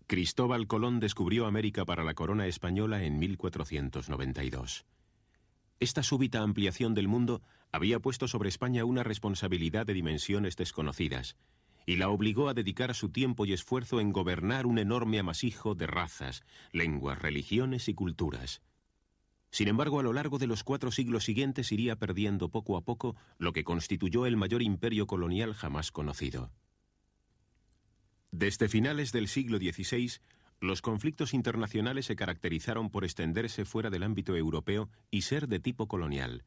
Cristóbal Colón descubrió América para la corona española en 1492. Esta súbita ampliación del mundo había puesto sobre España una responsabilidad de dimensiones desconocidas y la obligó a dedicar su tiempo y esfuerzo en gobernar un enorme amasijo de razas, lenguas, religiones y culturas. Sin embargo, a lo largo de los 4 siglos siguientes iría perdiendo poco a poco lo que constituyó el mayor imperio colonial jamás conocido. Desde finales del siglo XVI, los conflictos internacionales se caracterizaron por extenderse fuera del ámbito europeo y ser de tipo colonial.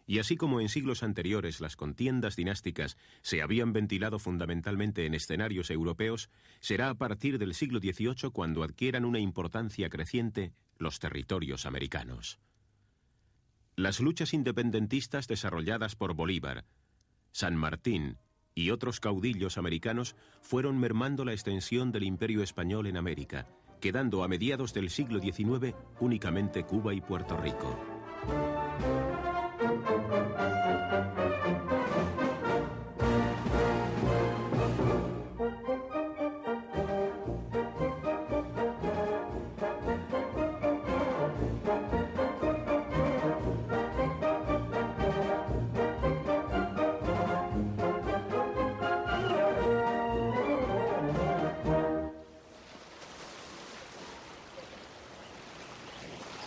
Y así como en siglos anteriores las contiendas dinásticas se habían ventilado fundamentalmente en escenarios europeos, será a partir del siglo XVIII cuando adquieran una importancia creciente los territorios americanos. Las luchas independentistas desarrolladas por Bolívar, San Martín y otros caudillos americanos fueron mermando la extensión del imperio español en América, quedando a mediados del siglo XIX únicamente Cuba y Puerto Rico.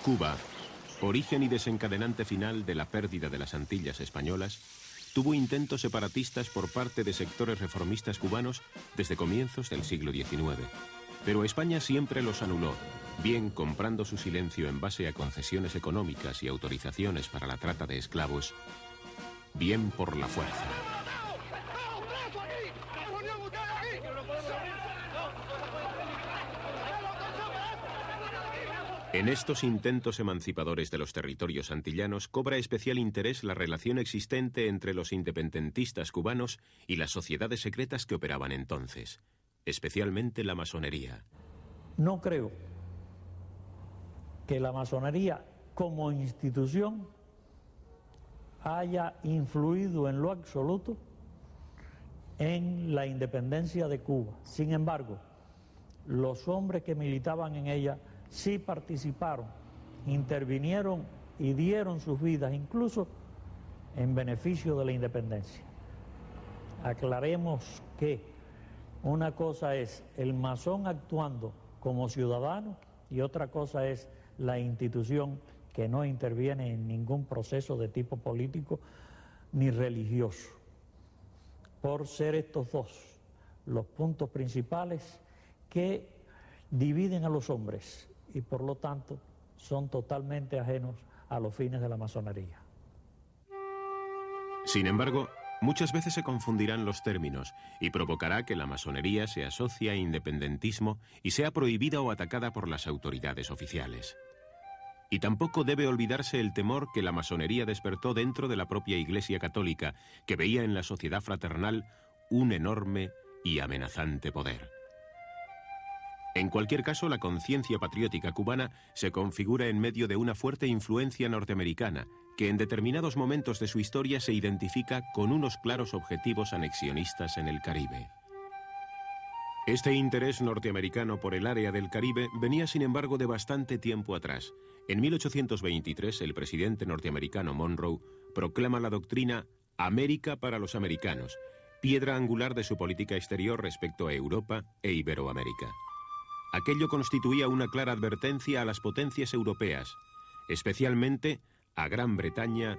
Cuba, origen y desencadenante final de la pérdida de las Antillas españolas, tuvo intentos separatistas por parte de sectores reformistas cubanos desde comienzos del siglo XIX. Pero España siempre los anuló, bien comprando su silencio en base a concesiones económicas y autorizaciones para la trata de esclavos, bien por la fuerza. En estos intentos emancipadores de los territorios antillanos cobra especial interés la relación existente entre los independentistas cubanos y las sociedades secretas que operaban entonces, especialmente la masonería. No creo que la masonería como institución haya influido en lo absoluto en la independencia de Cuba. Sin embargo, los hombres que militaban en ella sí participaron, intervinieron y dieron sus vidas, incluso en beneficio de la independencia. Aclaremos que una cosa es el masón actuando como ciudadano y otra cosa es la institución que no interviene en ningún proceso de tipo político ni religioso. Por ser estos dos los puntos principales que dividen a los hombres y por lo tanto son totalmente ajenos a los fines de la masonería. Sin embargo, muchas veces se confundirán los términos y provocará que la masonería se asocie a independentismo y sea prohibida o atacada por las autoridades oficiales. Y tampoco debe olvidarse el temor que la masonería despertó dentro de la propia Iglesia Católica, que veía en la sociedad fraternal un enorme y amenazante poder. En cualquier caso, la conciencia patriótica cubana se configura en medio de una fuerte influencia norteamericana, que en determinados momentos de su historia se identifica con unos claros objetivos anexionistas en el Caribe. Este interés norteamericano por el área del Caribe venía, sin embargo, de bastante tiempo atrás. En 1823, el presidente norteamericano Monroe proclama la doctrina América para los americanos, piedra angular de su política exterior respecto a Europa e Iberoamérica. Aquello constituía una clara advertencia a las potencias europeas, especialmente a Gran Bretaña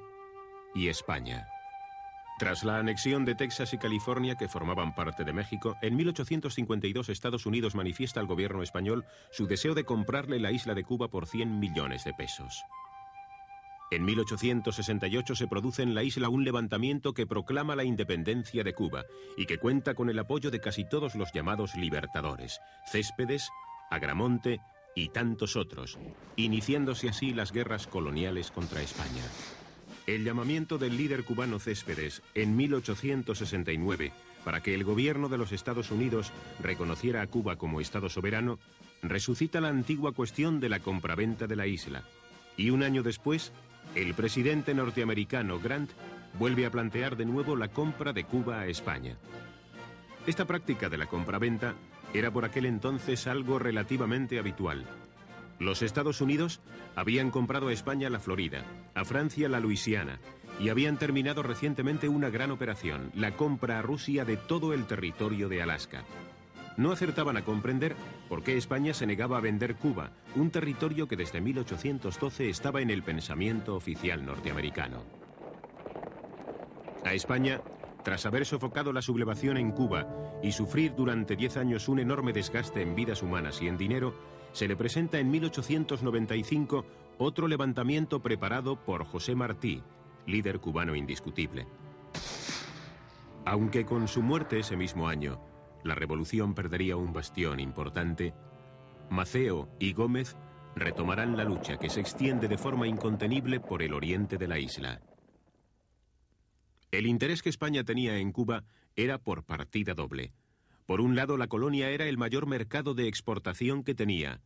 y España. Tras la anexión de Texas y California, que formaban parte de México, en 1852 Estados Unidos manifiesta al gobierno español su deseo de comprarle la isla de Cuba por 100 millones de pesos. En 1868 se produce en la isla un levantamiento que proclama la independencia de Cuba y que cuenta con el apoyo de casi todos los llamados libertadores, Céspedes, Agramonte y tantos otros, iniciándose así las guerras coloniales contra España. El llamamiento del líder cubano Céspedes en 1869 para que el gobierno de los Estados Unidos reconociera a Cuba como Estado soberano resucita la antigua cuestión de la compraventa de la isla, y un año después el presidente norteamericano Grant vuelve a plantear de nuevo la compra de Cuba a España. Esta práctica de la compraventa era por aquel entonces algo relativamente habitual. Los Estados Unidos habían comprado a España la Florida, a Francia la Luisiana, y habían terminado recientemente una gran operación, la compra a Rusia de todo el territorio de Alaska. No acertaban a comprender por qué España se negaba a vender Cuba, un territorio que desde 1812 estaba en el pensamiento oficial norteamericano. A España, tras haber sofocado la sublevación en Cuba y sufrir durante 10 años un enorme desgaste en vidas humanas y en dinero, se le presenta en 1895 otro levantamiento preparado por José Martí, líder cubano indiscutible. Aunque con su muerte ese mismo año, la revolución perdería un bastión importante, Maceo y Gómez retomarán la lucha que se extiende de forma incontenible por el oriente de la isla. El interés que España tenía en Cuba era por partida doble. Por un lado, la colonia era el mayor mercado de exportación que tenía.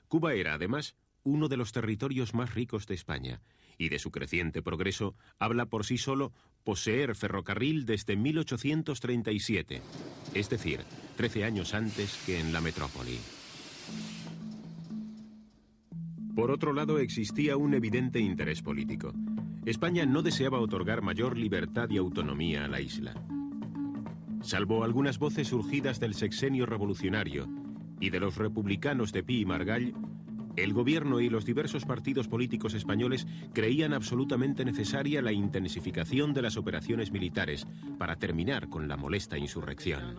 Cuba era, además, uno de los territorios más ricos de España, y de su creciente progreso habla por sí solo poseer ferrocarril desde 1837, es decir, 13 años antes que en la metrópoli. Por otro lado, existía un evidente interés político. España no deseaba otorgar mayor libertad y autonomía a la isla. Salvo algunas voces surgidas del sexenio revolucionario y de los republicanos de Pi y Margall, el gobierno y los diversos partidos políticos españoles creían absolutamente necesaria la intensificación de las operaciones militares para terminar con la molesta insurrección.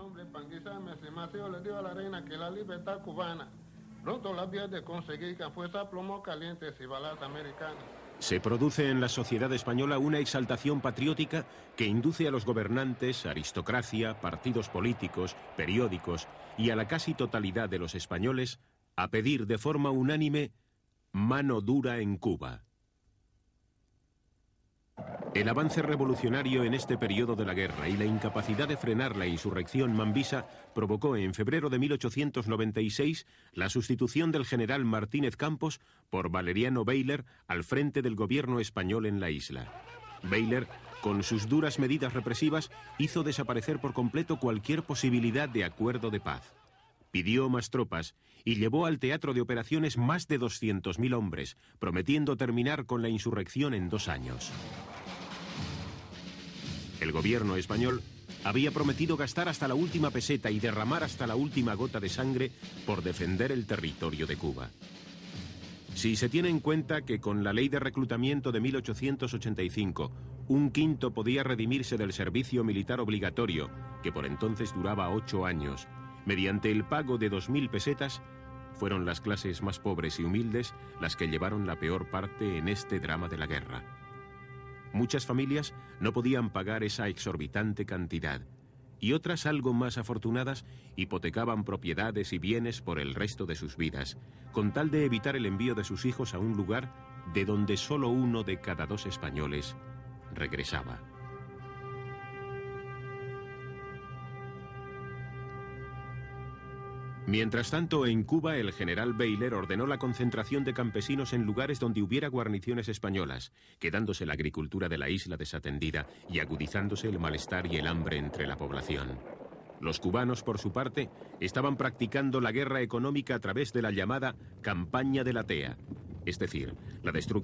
Pronto las vías de conseguir que fuerza plomo calientes y balas americanas. Se produce en la sociedad española una exaltación patriótica que induce a los gobernantes, aristocracia, partidos políticos, periódicos y a la casi totalidad de los españoles a pedir de forma unánime mano dura en Cuba. El avance revolucionario en este periodo de la guerra y la incapacidad de frenar la insurrección mambisa provocó en febrero de 1896 la sustitución del general Martínez Campos por Valeriano Bayler al frente del gobierno español en la isla. Bayler, con sus duras medidas represivas, hizo desaparecer por completo cualquier posibilidad de acuerdo de paz. Pidió más tropas y llevó al teatro de operaciones más de 200.000 hombres, prometiendo terminar con la insurrección en 2 años. El gobierno español había prometido gastar hasta la última peseta y derramar hasta la última gota de sangre por defender el territorio de Cuba. Si se tiene en cuenta que con la ley de reclutamiento de 1885, un quinto podía redimirse del servicio militar obligatorio, que por entonces duraba 8 años, mediante el pago de 2.000 pesetas, fueron las clases más pobres y humildes las que llevaron la peor parte en este drama de la guerra. Muchas familias no podían pagar esa exorbitante cantidad, y otras, algo más afortunadas, hipotecaban propiedades y bienes por el resto de sus vidas, con tal de evitar el envío de sus hijos a un lugar de donde solo 1 de cada 2 españoles regresaba. Mientras tanto, en Cuba, el general Bayler ordenó la concentración de campesinos en lugares donde hubiera guarniciones españolas, quedándose la agricultura de la isla desatendida y agudizándose el malestar y el hambre entre la población. Los cubanos, por su parte, estaban practicando la guerra económica a través de la llamada Campaña de la Tea, es decir, la destrucción